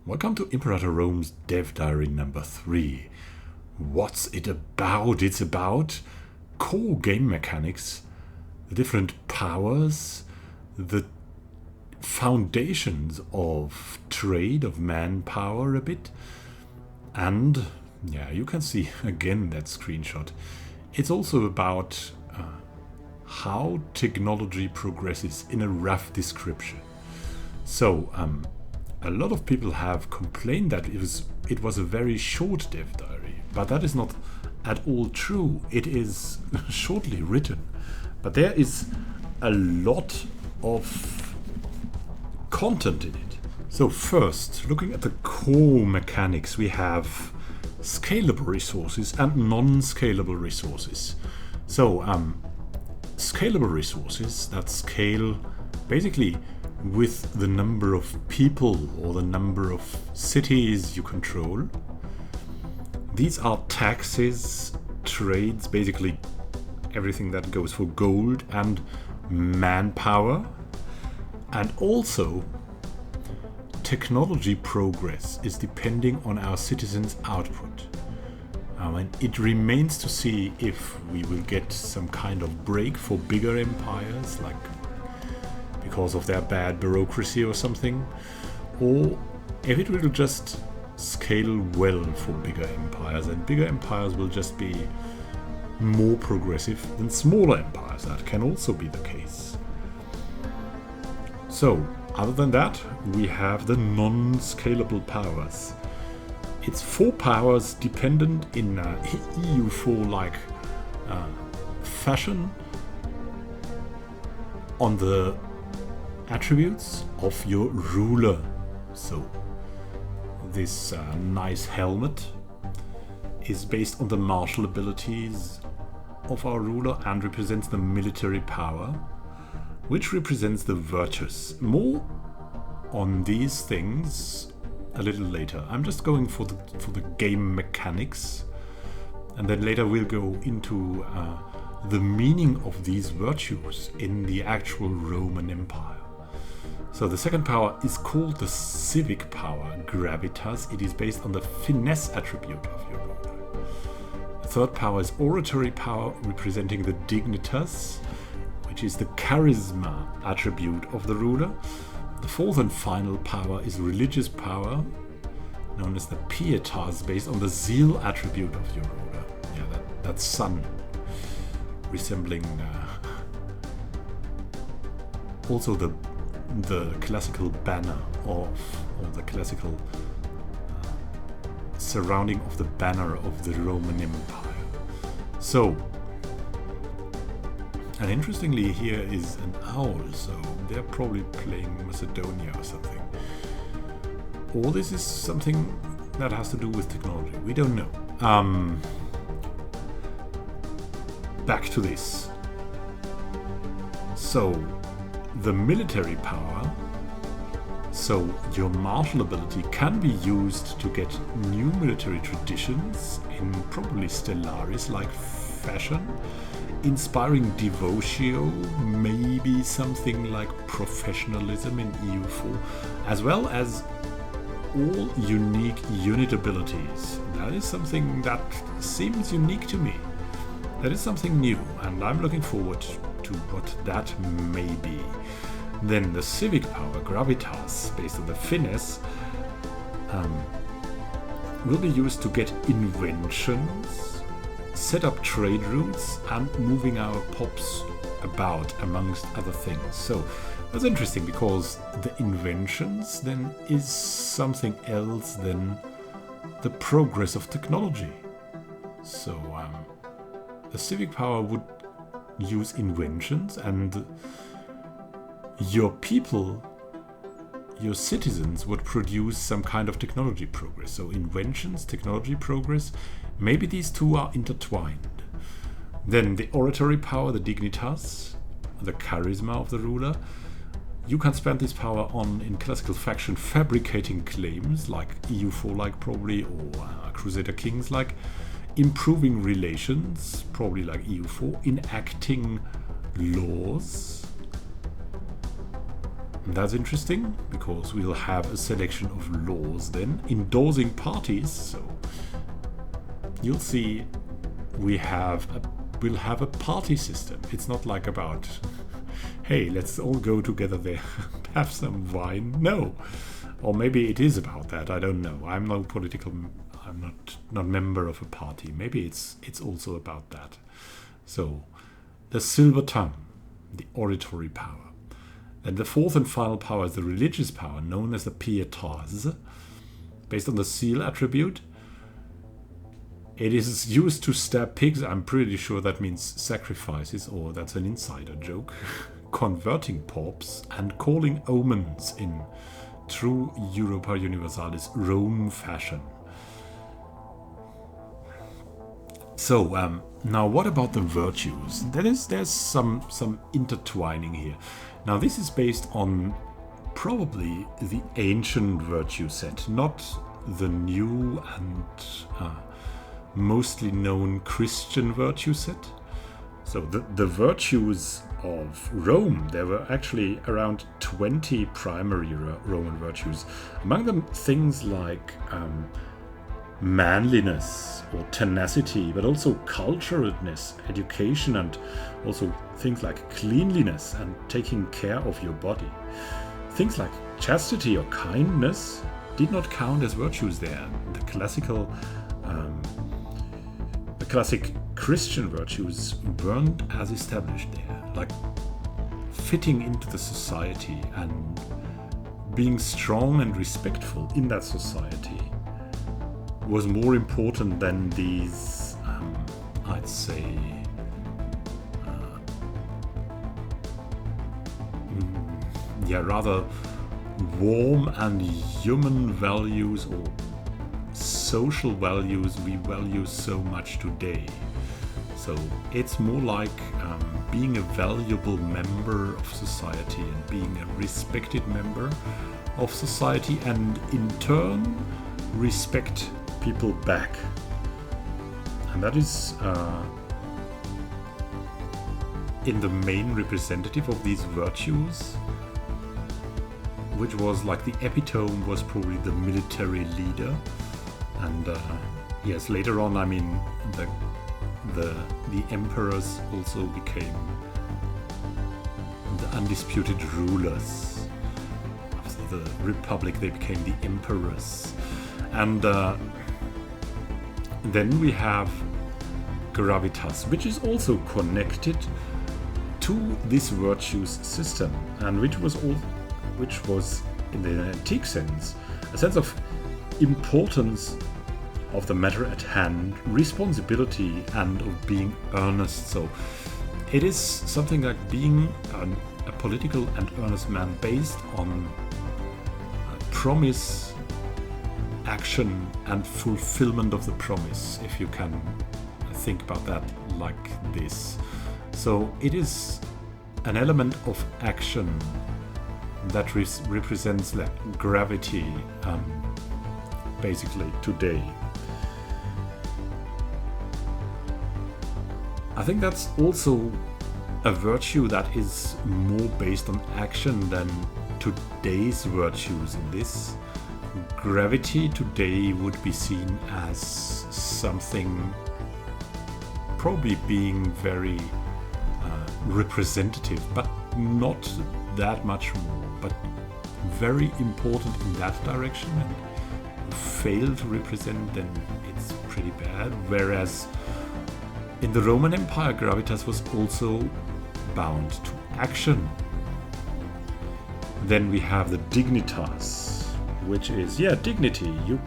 Welcome to Imperator Rome's Dev Diary number 3. What's it about? It's about core game mechanics, the different powers, the foundations of trade, of manpower a bit, and yeah, you can see again that screenshot. It's also about how technology progresses in a rough description. So, a lot of people have complained that it was a very short dev diary, but that is not at all true. It is shortly written, but there is a lot of content in it. So first, looking at the core mechanics, we have scalable resources and non-scalable resources. So scalable resources that scale basically with the number of people or the number of cities you control. These are taxes, trades, basically everything that goes for gold and manpower, and also technology progress is depending on our citizens' output. And it remains to see if we will get some kind of break for bigger empires, like because of their bad bureaucracy or something, or if it will just scale well for bigger empires, and bigger empires will just be more progressive than smaller empires. That can also be the case. So, other than that, we have the non-scalable powers. It's 4 powers dependent in EU4-like fashion on the attributes of your ruler. So this nice helmet is based on the martial abilities of our ruler and represents the military power, which represents the virtues. More on these things a little later. I'm just going for the game mechanics, and then later we'll go into the meaning of these virtues in the actual Roman Empire. So the second power is called the civic power, gravitas. It is based on the finesse attribute of your ruler. The third power is oratory power, representing the dignitas, which is the charisma attribute of the ruler. The fourth and final power is religious power, known as the pietas, based on the zeal attribute of your ruler. Yeah, that sun, resembling also the classical banner or the classical surrounding of the banner of the Roman Empire. So, and interestingly, here is an owl, so they're probably playing Macedonia or something. Or this is something that has to do with technology. We don't know. Back to this. So, the military power, so your martial ability can be used to get new military traditions in probably Stellaris-like fashion, inspiring devotio, maybe something like professionalism in EU4, as well as all unique unit abilities. That is something that seems unique to me. That is something new, and I'm looking forward to what that may be. Then the civic power, gravitas, based on the finesse, will be used to get inventions, set up trade routes, and moving our pops about, amongst other things. So that's interesting, because the inventions then is something else than the progress of technology. So the civic power would use inventions, and your people, your citizens, would produce some kind of technology progress. So inventions, technology progress, maybe these two are intertwined. Then the oratory power, the dignitas, the charisma of the ruler. You can spend this power on, in classical faction, fabricating claims, like EU4-like probably, or Crusader Kings-like, improving relations, probably like EU4, enacting laws, that's interesting, because we'll have a selection of laws then, endorsing parties. So you'll see we'll have a party system. It's not like about, hey, let's all go together there and have some wine. No. Or maybe it is about that. I don't know. I'm not member of a party. Maybe it's also about that. So the silver tongue, the oratory power. Then the fourth and final power is the religious power, known as the pietas, based on the seal attribute. It is used to stab pigs. I'm pretty sure that means sacrifices, or that's an insider joke. Converting popes and calling omens in true Europa Universalis Rome fashion. So now what about the virtues? There's some intertwining here. Now this is based on probably the ancient virtue set, not the new and mostly known Christian virtue set. So the virtues of Rome, there were actually around 20 primary Roman virtues. Among them things like manliness or tenacity, but also culturedness, education, and also things like cleanliness and taking care of your body. Things like chastity or kindness did not count as virtues there. The classic Christian virtues weren't as established there, like fitting into the society and being strong and respectful in that society was more important than these, I'd say, rather warm and human values or social values we value so much today. So it's more like being a valuable member of society and being a respected member of society, and in turn respect people back. And that is in the main representative of these virtues, which was like the epitome, was probably the military leader. And yes, later on, I mean, the emperors also became the undisputed rulers of the republic. They became the emperors. And then we have gravitas, which is also connected to this virtues system, and which was in the antique sense a sense of importance of the matter at hand, responsibility, and of being earnest. So it is something like being a political and earnest man based on promise, action, and fulfillment of the promise, if you can think about that like this. So it is an element of action that represents the gravity basically today. I think that's also a virtue that is more based on action than today's virtues in this. Gravity today would be seen as something probably being very representative, but not that much more, but very important in that direction, and fail to represent, then it's pretty bad. Whereas in the Roman Empire, gravitas was also bound to action. Then we have the dignitas, which is dignity. You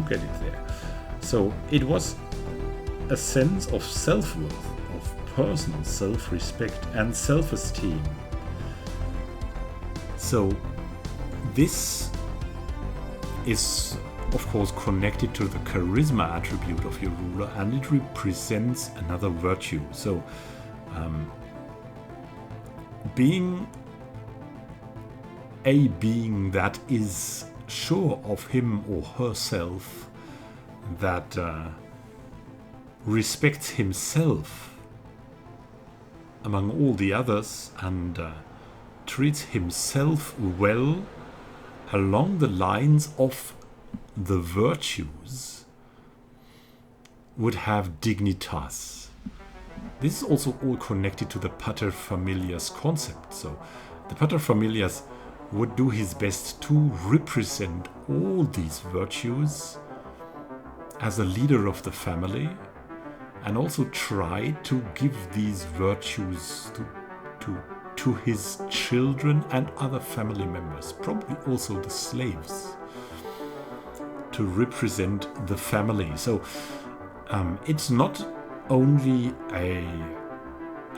get it there. So it was a sense of self-worth, of personal self-respect and self-esteem. So this is of course connected to the charisma attribute of your ruler, and it represents another virtue. So being a being that is sure of him or herself, that respects himself among all the others, and treats himself well along the lines of the virtues would have dignitas. This is also all connected to the paterfamilias concept. So the paterfamilias would do his best to represent all these virtues as a leader of the family, and also try to give these virtues to his children and other family members, probably also the slaves, to represent the family. So it's not only an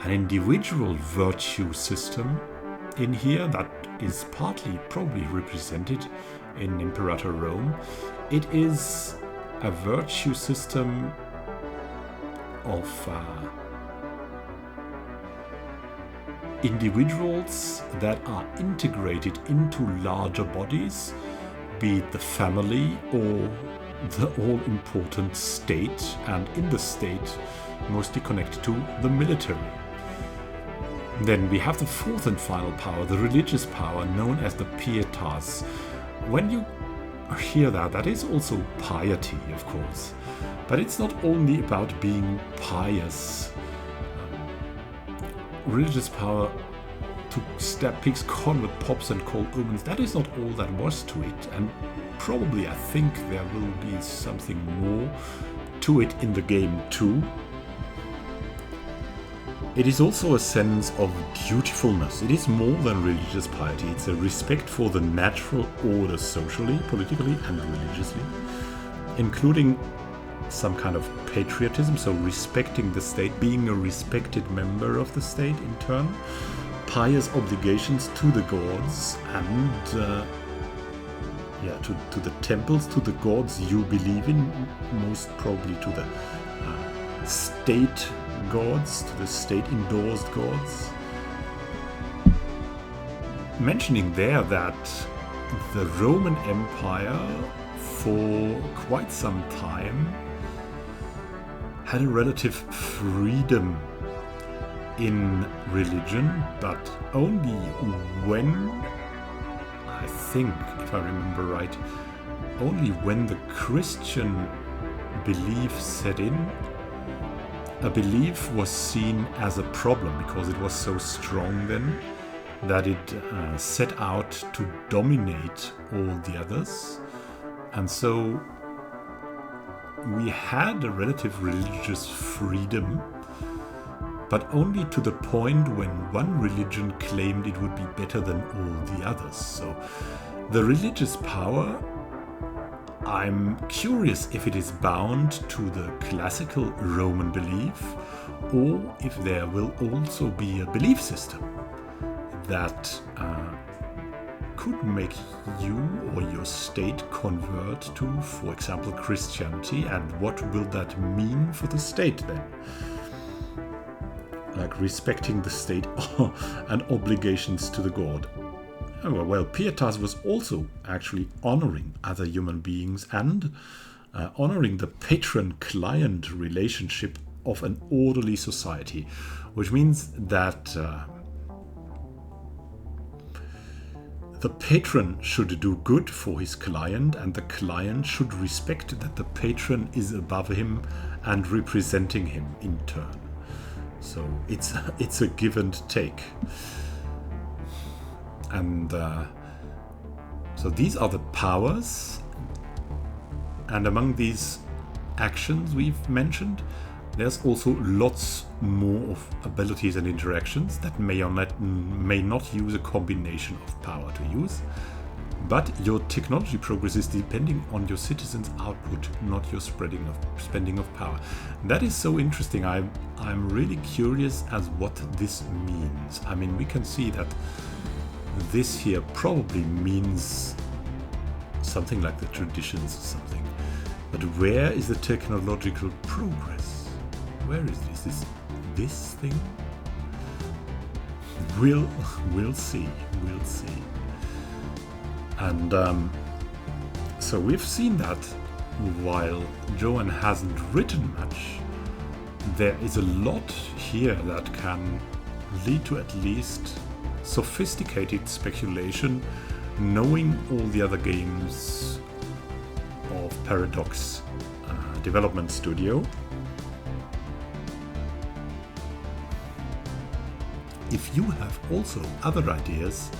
individual virtue system in here that is partly probably represented in Imperator Rome. It is a virtue system of individuals that are integrated into larger bodies, be it the family or the all-important state, and in the state mostly connected to the military. Then we have the fourth and final power, the religious power, known as the pietas. When you hear that, that is also piety, of course. But it's not only about being pious. Religious power to stab pigs, convert pops and cold omens, that is not all that was to it. And probably I think there will be something more to it in the game too. It is also a sense of dutifulness. It is more than religious piety. It's a respect for the natural order socially, politically and religiously, including some kind of patriotism, so respecting the state, being a respected member of the state in turn, pious obligations to the gods and to the temples, to the gods you believe in, most probably to the state gods, to the state-endorsed gods. Mentioning there that the Roman Empire for quite some time had a relative freedom in religion, but only when, I think, if I remember right, only when the Christian belief set in, a belief was seen as a problem because it was so strong then that it set out to dominate all the others. And so we had a relative religious freedom, but only to the point when one religion claimed it would be better than all the others. So the religious power, I'm curious if it is bound to the classical Roman belief, or if there will also be a belief system that could make you or your state convert to, for example, Christianity, and what will that mean for the state then? Like respecting the state and obligations to the god. Oh, well, pietas was also actually honoring other human beings and honoring the patron-client relationship of an orderly society, which means that the patron should do good for his client, and the client should respect that the patron is above him and representing him in turn. So it's a give and take. And so these are the powers, and among these actions we've mentioned, there's also lots more of abilities and interactions that may not use a combination of power to use. But your technology progress is depending on your citizens' output, not your spending of power. That is so interesting. I'm really curious as what this means. I mean, we can see that this here probably means something like the traditions or something. But where is the technological progress? Where is this? Is this thing? We'll see. We'll see. And so we've seen that while Johan hasn't written much, there is a lot here that can lead to at least sophisticated speculation, knowing all the other games of Paradox development studio. If you have also other ideas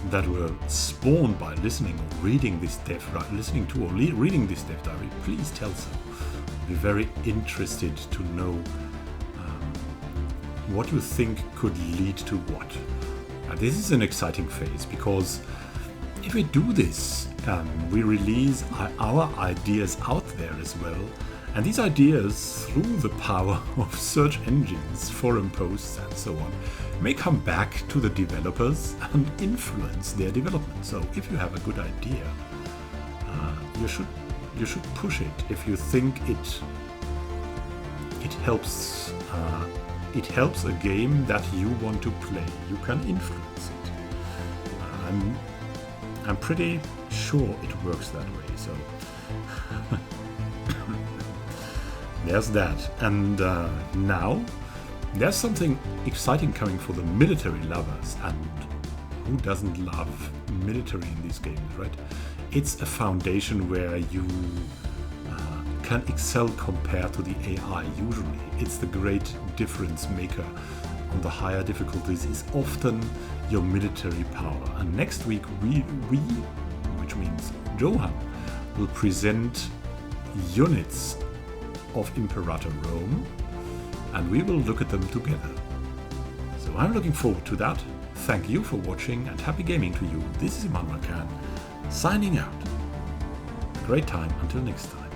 that were spawned by listening or reading this dev diary, please tell so. I'd be very interested to know what you think could lead to what. This is an exciting phase, because if we do this, we release our ideas out there as well, and these ideas, through the power of search engines, forum posts and so on, may come back to the developers and influence their development. So if you have a good idea, you should push it if you think it helps a game that you want to play. You can influence it. I'm pretty sure it works that way. So there's that. And now there's something exciting coming for the military lovers. And who doesn't love military in these games, right? It's a foundation where you can excel compared to the AI usually. It's the great difference maker on the higher difficulties is often your military power. And next week we, which means Johan, will present units of Imperator Rome, and we will look at them together. So I'm looking forward to that. Thank you for watching and happy gaming to you. This is Immanuel signing out. A great time until next time.